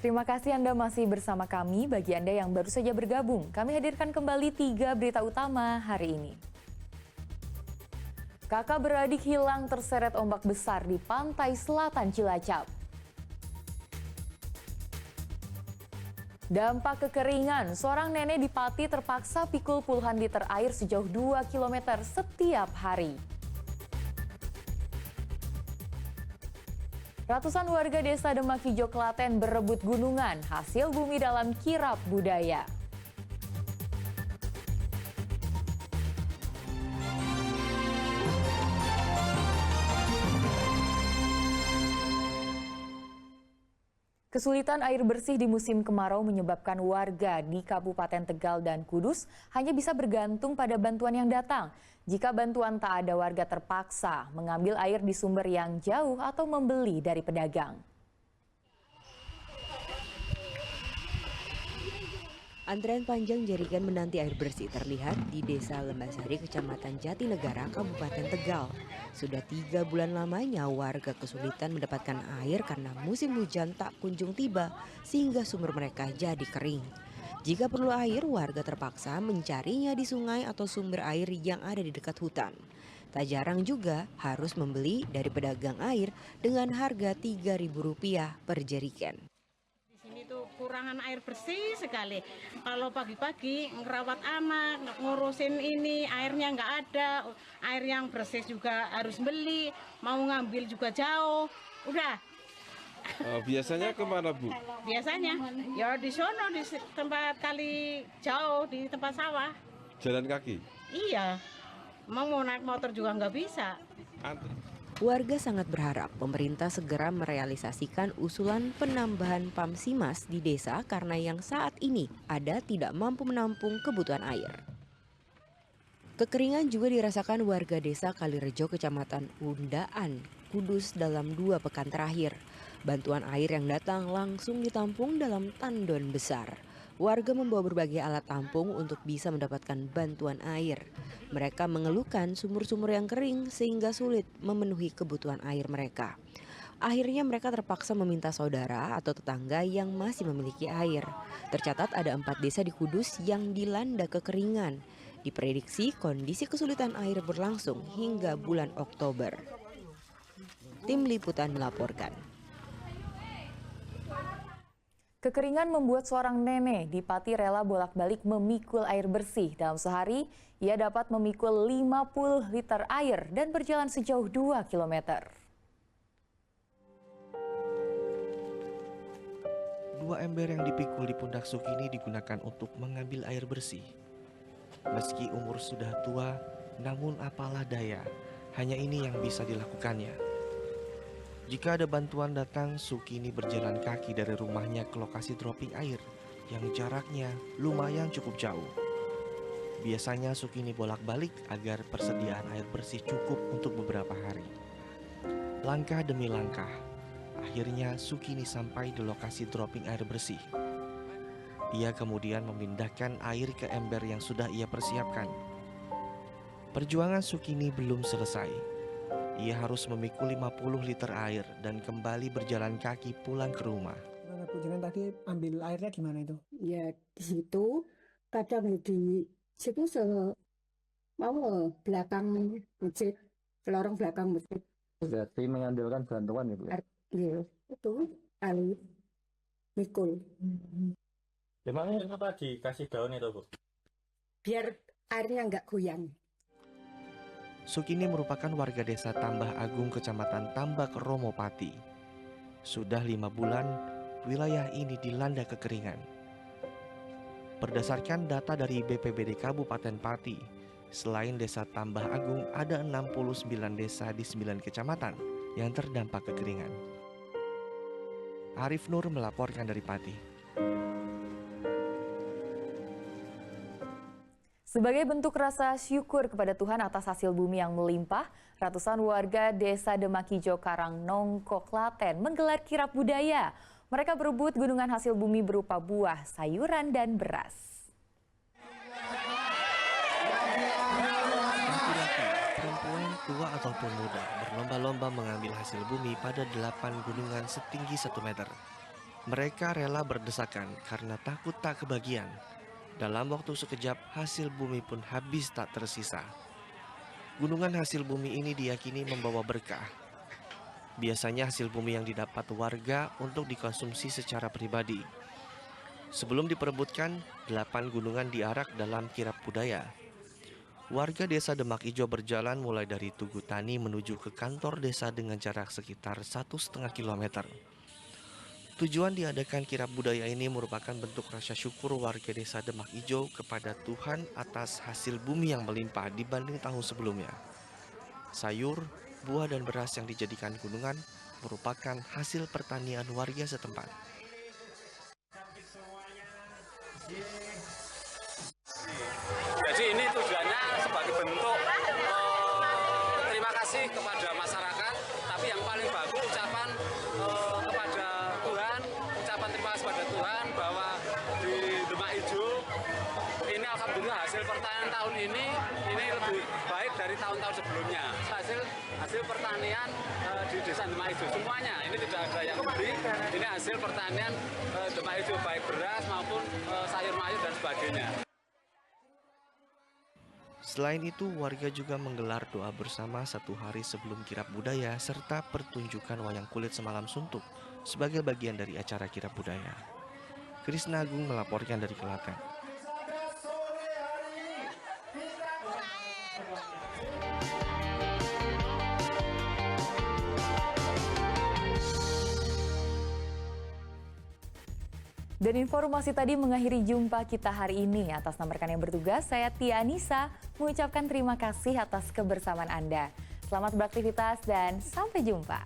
Terima kasih Anda masih bersama kami. Bagi Anda yang baru saja bergabung, kami hadirkan kembali 3 berita utama hari ini. Kakak beradik hilang terseret ombak besar di pantai selatan Cilacap. Dampak kekeringan, seorang nenek di Pati terpaksa pikul puluhan liter air sejauh 2 km setiap hari. Ratusan warga desa Demak Hijau Klaten berebut gunungan, hasil bumi dalam kirap budaya. Kesulitan air bersih di musim kemarau menyebabkan warga di Kabupaten Tegal dan Kudus hanya bisa bergantung pada bantuan yang datang. Jika bantuan tak ada, warga terpaksa mengambil air di sumber yang jauh atau membeli dari pedagang. Antrean panjang jerigen menanti air bersih terlihat di Desa Lembasari, Kecamatan Jatinegara, Kabupaten Tegal. Sudah 3 bulan lamanya warga kesulitan mendapatkan air karena musim hujan tak kunjung tiba sehingga sumber mereka jadi kering. Jika perlu air, warga terpaksa mencarinya di sungai atau sumber air yang ada di dekat hutan. Tak jarang juga harus membeli dari pedagang air dengan harga Rp3.000 per jerigen. Ini tuh kurangan air bersih sekali. Kalau pagi-pagi ngerawat anak, ngurusin ini, airnya nggak ada. Air yang bersih juga harus beli, mau ngambil juga jauh. Udah. Biasanya kemana, Bu? Biasanya ya di sono, di tempat kali jauh, di tempat sawah. Jalan kaki? Iya, mau naik motor juga nggak bisa. Warga sangat berharap pemerintah segera merealisasikan usulan penambahan pam Simas di desa karena yang saat ini ada tidak mampu menampung kebutuhan air. Kekeringan juga dirasakan warga desa Kalirejo, Kecamatan Undaan, Kudus dalam 2 pekan terakhir. Bantuan air yang datang langsung ditampung dalam tandon besar. Warga membawa berbagai alat tampung untuk bisa mendapatkan bantuan air. Mereka mengeluhkan sumur-sumur yang kering sehingga sulit memenuhi kebutuhan air mereka. Akhirnya mereka terpaksa meminta saudara atau tetangga yang masih memiliki air. Tercatat ada 4 desa di Kudus yang dilanda kekeringan. Diprediksi kondisi kesulitan air berlangsung hingga bulan Oktober. Tim Liputan melaporkan. Kekeringan membuat seorang nenek di Pati rela bolak-balik memikul air bersih. Dalam sehari, ia dapat memikul 50 liter air dan berjalan sejauh 2 km. 2 ember yang dipikul di pundak Sukini digunakan untuk mengambil air bersih. Meski umur sudah tua, namun apalah daya, hanya ini yang bisa dilakukannya. Jika ada bantuan datang, Sukini berjalan kaki dari rumahnya ke lokasi dropping air yang jaraknya lumayan cukup jauh. Biasanya Sukini bolak-balik agar persediaan air bersih cukup untuk beberapa hari. Langkah demi langkah, akhirnya Sukini sampai di lokasi dropping air bersih. Ia kemudian memindahkan air ke ember yang sudah ia persiapkan. Perjuangan Sukini belum selesai. Ia harus memikul 50 liter air dan kembali berjalan kaki pulang ke rumah. Bu, jangan tadi ambil airnya gimana itu? Ya di situ, kadang di situ belakang masjid, lorong belakang masjid. Berarti mengandalkan bantuan ya, Bu? Iya, itu kali mikul. Emangnya kenapa dikasih daun itu, Bu? Biar airnya nggak goyang. Sukini merupakan warga desa Tambah Agung, Kecamatan Tambak, Romo Pati. Sudah 5 bulan, wilayah ini dilanda kekeringan. Berdasarkan data dari BPBD Kabupaten Pati, selain desa Tambah Agung, ada 69 desa di 9 kecamatan yang terdampak kekeringan. Arif Nur melaporkan dari Pati. Sebagai bentuk rasa syukur kepada Tuhan atas hasil bumi yang melimpah, ratusan warga desa Demak Hijau Karangnongko, Klaten menggelar kirap budaya. Mereka berebut gunungan hasil bumi berupa buah, sayuran, dan beras. Laki-laki, perempuan, tua ataupun muda berlomba-lomba mengambil hasil bumi pada 8 gunungan setinggi 1 meter. Mereka rela berdesakan karena takut tak kebagian. Dalam waktu sekejap, hasil bumi pun habis tak tersisa. Gunungan hasil bumi ini diyakini membawa berkah. Biasanya hasil bumi yang didapat warga untuk dikonsumsi secara pribadi. Sebelum diperebutkan, 8 gunungan diarak dalam kirap budaya. Warga desa Demak Ijo berjalan mulai dari Tugu Tani menuju ke kantor desa dengan jarak sekitar 1,5 kilometer. Tujuan diadakan kirap budaya ini merupakan bentuk rasa syukur warga desa Demak Ijo kepada Tuhan atas hasil bumi yang melimpah dibanding tahun sebelumnya. Sayur, buah dan beras yang dijadikan gunungan merupakan hasil pertanian warga setempat. Jadi ini tujuannya sebagai bentuk terima kasih kepada masyarakat, tapi yang paling bagus ucapan kepada Tuhan, ucapan terima kasih kepada Tuhan bahwa di Demak Ijo ini alhamdulillah hasil pertanian tahun ini lebih baik dari tahun-tahun sebelumnya. Hasil pertanian di desa Demak Ijo semuanya ini tidak ada yang lebih. Ini hasil pertanian Demak Ijo baik beras maupun sayur mayur dan sebagainya. Selain itu, warga juga menggelar doa bersama 1 hari sebelum kirap budaya serta pertunjukan wayang kulit semalam suntuk sebagai bagian dari acara kirap budaya. Krisna Agung melaporkan dari Klaten. Dan informasi tadi mengakhiri jumpa kita hari ini. Atas nama rekan yang bertugas, saya Tia Anissa mengucapkan terima kasih atas kebersamaan Anda. Selamat beraktivitas dan sampai jumpa.